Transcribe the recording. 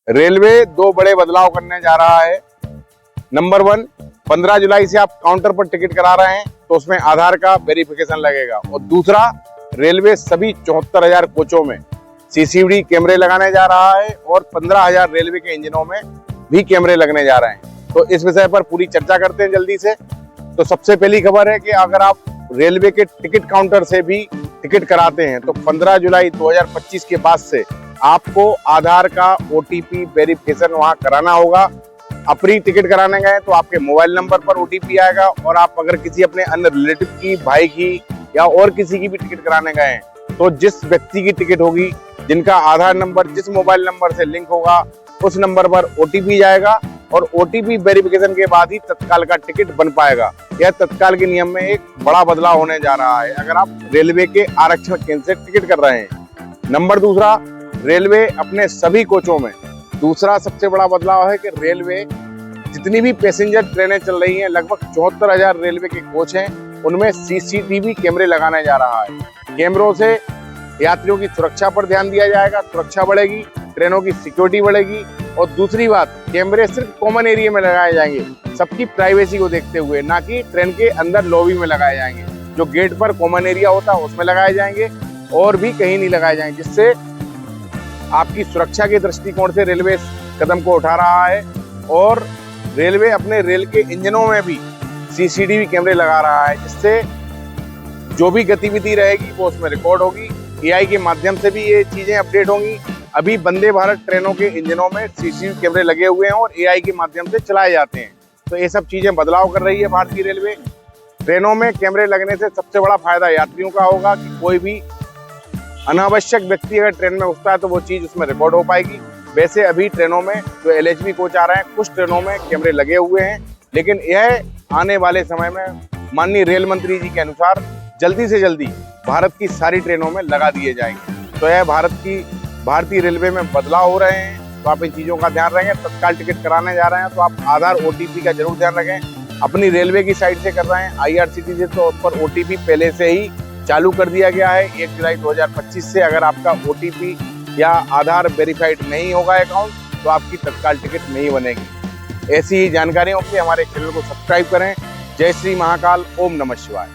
Railway दो बड़े बदलाव करने जा रहा है। नंबर 1, 15 जुलाई से आप काउंटर पर टिकट करा रहे हैं तो उसमें आधार का वेरिफिकेशन लगेगा। और दूसरा, रेलवे सभी 74,000 कोचों में सीसीटीवी कैमरे लगाने जा रहा है और 15,000 रेलवे के इंजनों में भी कैमरे लगने जा रहे हैं। तो इस विषय पर पूरी चर्चा करते हैं जल्दी से। तो सबसे पहली खबर है कि अगर आप रेलवे के टिकट काउंटर से भी टिकट कराते हैं तो 15 जुलाई 2025 के बाद से आपको आधार का OTP वेरिफिकेशन वहां कराना होगा। अपनी टिकट कराने गए तो आपके मोबाइल नंबर पर OTP आएगा, और आप अगर किसी अपने अन्य रिलेटिव की, भाई की या और किसी की भी टिकट कराने गए हैं तो जिस व्यक्ति की टिकट होगी, जिनका आधार नंबर जिस मोबाइल नंबर से लिंक होगा, उस नंबर पर OTP जाएगा और OTP वेरिफिकेशन के बाद ही तत्काल का टिकट बन पाएगा। यह तत्काल के नियम में एक बड़ा बदलाव होने जा रहा है अगर आप रेलवे के आरक्षण केंद्र से टिकट कर रहे हैं। नंबर दूसरा, रेलवे अपने सभी कोचों में, दूसरा सबसे बड़ा बदलाव है कि रेलवे जितनी भी पैसेंजर ट्रेनें चल रही हैं, लगभग 74,000 रेलवे के कोच हैं, उनमें CCTV कैमरे लगाने जा रहा है। कैमरों से यात्रियों की सुरक्षा पर ध्यान दिया जाएगा, सुरक्षा बढ़ेगी, ट्रेनों की सिक्योरिटी बढ़ेगी। और दूसरी बात, कैमरे सिर्फ कॉमन एरिया में लगाए जाएंगे, सबकी प्राइवेसी को देखते हुए, ना कि ट्रेन के अंदर लॉबी में लगाए जाएंगे। जो गेट पर कॉमन एरिया होता है उसमें लगाए जाएंगे और भी कहीं नहीं लगाए जाएंगे, जिससे आपकी सुरक्षा के दृष्टिकोण से रेलवे इस कदम को उठा रहा है। और रेलवे अपने रेल के इंजनों में भी CCTV कैमरे लगा रहा है, जिससे जो भी गतिविधि रहेगी वो उसमें रिकॉर्ड होगी। AI के माध्यम से भी ये चीजें अपडेट होंगी। अभी वंदे भारत ट्रेनों के इंजनों में CCTV कैमरे लगे हुए हैं और AI के माध्यम से चलाए जाते हैं। तो ये सब चीजें बदलाव कर रही है भारतीय रेलवे। ट्रेनों में कैमरे लगने से सबसे बड़ा फायदा यात्रियों का होगा कि कोई भी अनावश्यक व्यक्ति अगर ट्रेन में घुसता है तो वो चीज उसमें रिकॉर्ड हो पाएगी। वैसे अभी ट्रेनों में जो LHB कोच आ रहे हैं, कुछ ट्रेनों में कैमरे लगे हुए हैं, लेकिन यह आने वाले समय में माननीय रेल मंत्री जी के अनुसार जल्दी से जल्दी भारत की सारी ट्रेनों में लगा दिए जाएंगे। तो यह भारतीय रेलवे में बदलाव हो रहे हैं। तो आप इन चीज़ों का ध्यान रखें। तत्काल टिकट कराने जा रहे हैं तो आप आधार OTP का जरूर ध्यान रखें। अपनी रेलवे की साइड से कर रहे हैं IRCTC तो उस पर OTP पहले से ही चालू कर दिया गया है 1 जुलाई 2025 से। अगर आपका OTP या आधार वेरीफाइड नहीं होगा अकाउंट तो आपकी तत्काल टिकट नहीं बनेगी। ऐसी ही जानकारियों के लिए हमारे चैनल को सब्सक्राइब करें। जय श्री महाकाल, ओम नमः शिवाय।